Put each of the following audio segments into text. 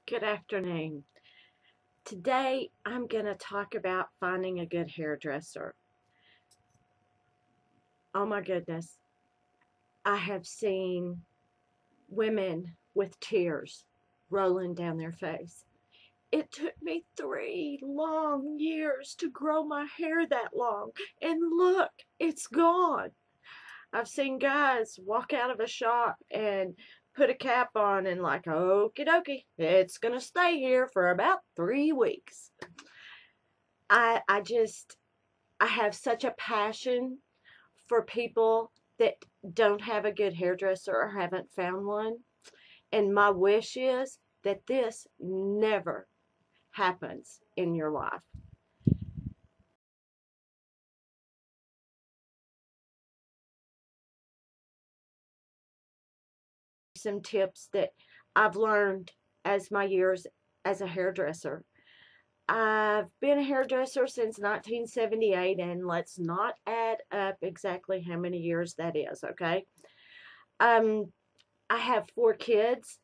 Good afternoon. Today I'm going to talk about finding a good hairdresser. Oh my goodness. I have seen women with tears rolling down their face. It took me 3 long years to grow my hair that long, and look, it's gone. I've seen guys walk out of a shop and put a cap on and like, okie dokie, it's going to stay here for about 3 weeks. I just I have such a passion for people that don't have a good hairdresser or haven't found one. And my wish is that this never happens in your life. Some tips that I've learned as my years as a hairdresser. I've been a hairdresser since 1978, and let's not add up exactly how many years that is, okay? Um, I have 4 kids,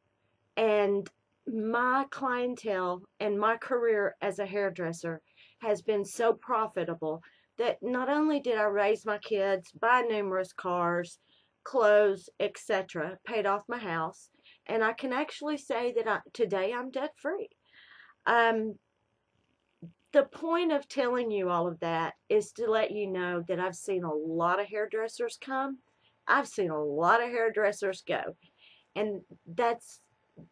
and my clientele and my career as a hairdresser has been so profitable that not only did I raise my kids, buy numerous cars, clothes, etc., paid off my house, and I can actually say that today I'm debt free. Um, the point of telling you all of that is to let you know that I've seen a lot of hairdressers come. I've seen a lot of hairdressers go. And that's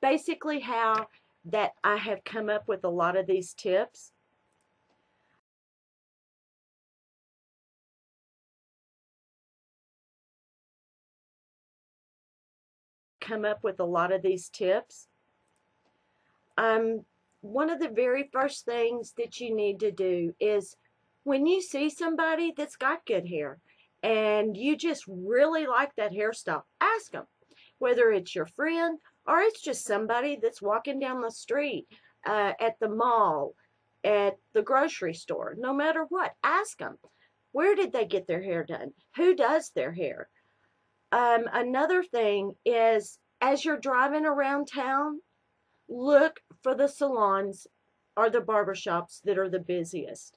basically how that I have come up with a lot of these tips. Come up with a lot of these tips. Um, One of the very first things that you need to do is when you see somebody that's got good hair and you just really like that hairstyle, ask them. Whether it's your friend or it's just somebody that's walking down the street, at the mall, at the grocery store, no matter what, ask them. Where did they get their hair done? Who does their hair? Another thing is, as you're driving around town, look for the salons or the barbershops that are the busiest.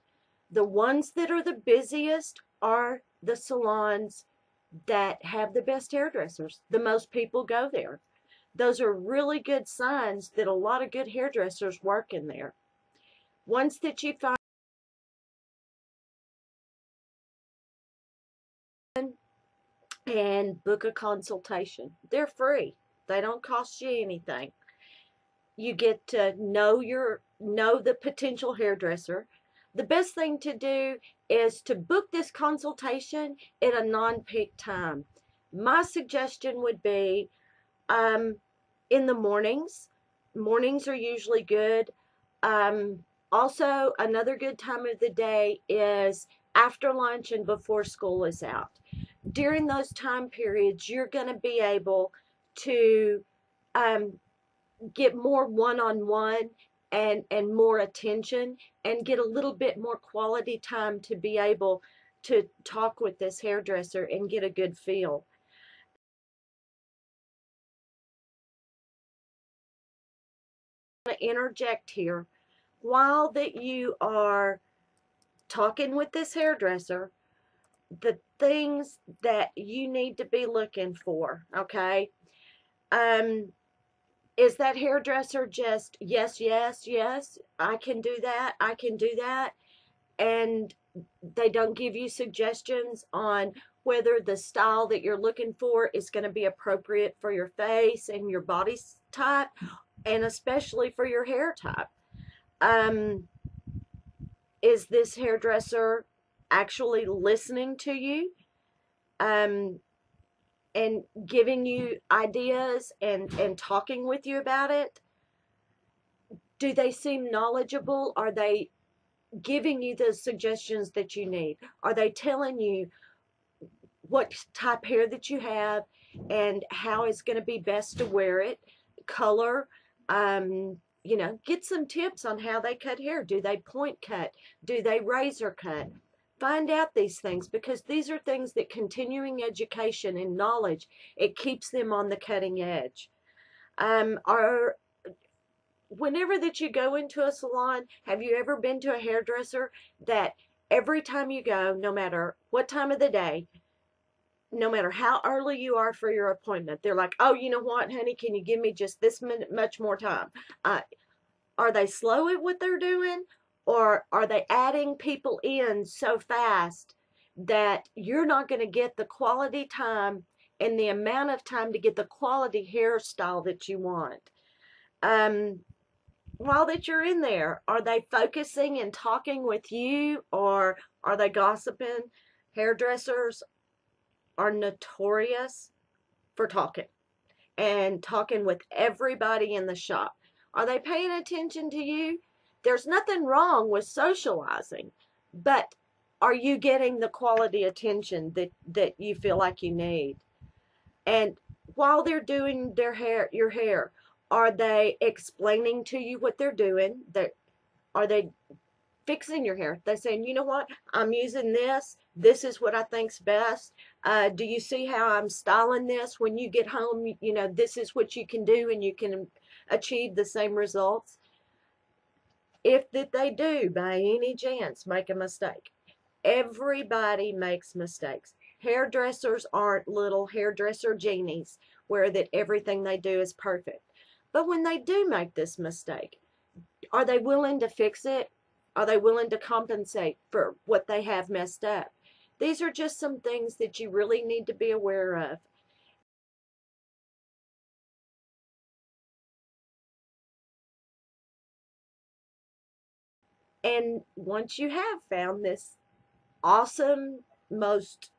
The ones that are the busiest are the salons that have the best hairdressers. The most people go there. Those are really good signs that a lot of good hairdressers work in there. Once that you find and book a consultation, they're free. They don't cost you anything. You get to know the potential hairdresser. The best thing to do is to book this consultation at a non-peak time. My suggestion would be um, in the mornings. Mornings are usually good. Also, another good time of the day is after lunch and before school is out. During those time periods, you're going to be able to um, get more one-on-one and more attention and get a little bit more quality time to be able to talk with this hairdresser and get a good feel. I'm going to interject here. While that you are talking with this hairdresser, the things that you need to be looking for, okay? Um, is that hairdresser just yes, yes, yes, I can do that, I can do that, and they don't give you suggestions on whether the style that you're looking for is going to be appropriate for your face and your body type, and especially for your hair type. Um, is this hairdresser actually listening to you, um, and giving you ideas and talking with you about it? Do they seem knowledgeable? Are they giving you the suggestions that you need? Are they telling you what type hair that you have and how it's going to be best to wear it, color? Get some tips on how they cut hair. Do they point cut? Do they razor cut? Find out these things, because these are things that continuing education and knowledge, it keeps them on the cutting edge. Are whenever that you go into a salon, have you ever been to a hairdresser that every time you go, no matter what time of the day, no matter how early you are for your appointment, they're like, oh, you know what, honey, can you give me just this minute, much more time? Are they slow at what they're doing, or are they adding people in so fast that you're not going to get the quality time and the amount of time to get the quality hairstyle that you want? While that you're in there, are they focusing and talking with you, or are they gossiping? Hairdressers are notorious for talking and talking with everybody in the shop. Are they paying attention to you? There's nothing wrong with socializing, but are you getting the quality attention that you feel like you need? And while they're doing your hair, are they explaining to you what they're doing? Are they fixing your hair? They're saying, you know what, I'm using this. This is what I think's best. Do you see how I'm styling this? When you get home, you know, this is what you can do and you can achieve the same results. If that they do, by any chance, make a mistake. Everybody makes mistakes. Hairdressers aren't little hairdresser genies where that everything they do is perfect. But when they do make this mistake, are they willing to fix it? Are they willing to compensate for what they have messed up? These are just some things that you really need to be aware of. And once you have found this awesome, most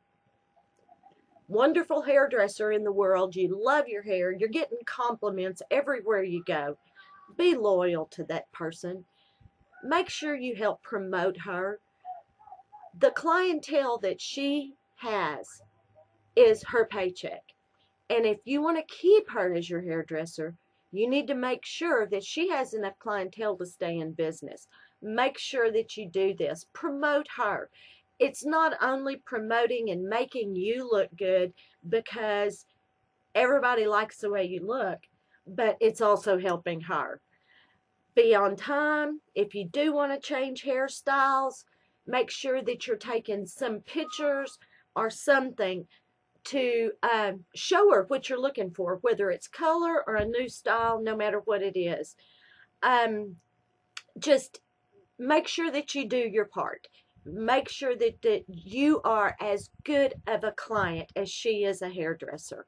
wonderful hairdresser in the world, you love your hair, you're getting compliments everywhere you go, be loyal to that person. Make sure you help promote her. The clientele that she has is her paycheck. And if you want to keep her as your hairdresser, you need to make sure that she has enough clientele to stay in business. Make sure that you do this. Promote her. It's not only promoting and making you look good because everybody likes the way you look, but it's also helping her. Be on time. If you do want to change hairstyles, make sure that you're taking some pictures or something to show her what you're looking for, whether it's color or a new style, no matter what it is. Just make sure that you do your part. Make sure that you are as good of a client as she is a hairdresser.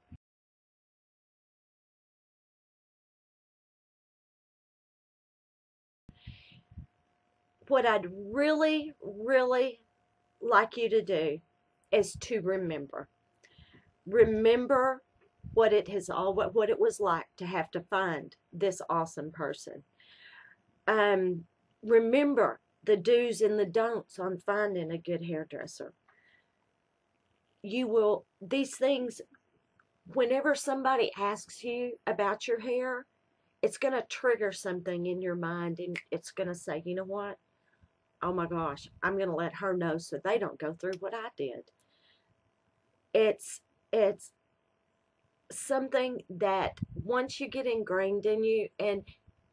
What I'd really, really like you to do is to remember. Remember what it has all what it was like to have to find this awesome person. Remember the do's and the don'ts on finding a good hairdresser. You will, these things, whenever somebody asks you about your hair, it's going to trigger something in your mind and it's going to say, you know what? Oh my gosh, I'm going to let her know so they don't go through what I did. It's something that once you get ingrained in you, and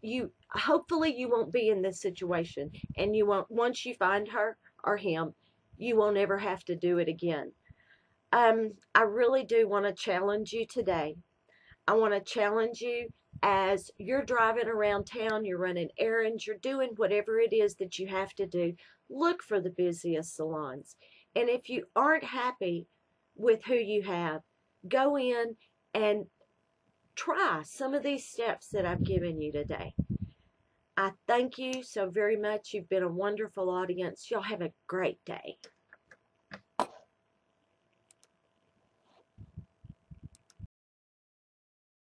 you hopefully you won't be in this situation, and you won't, once you find her or him, you won't ever have to do it again. I really do want to challenge you today. I want to challenge you as you're driving around town, you're running errands, you're doing whatever it is that you have to do. Look for the busiest salons. And if you aren't happy with who you have, go in and try some of these steps that I've given you today. I thank you so very much. You've been a wonderful audience. Y'all have a great day.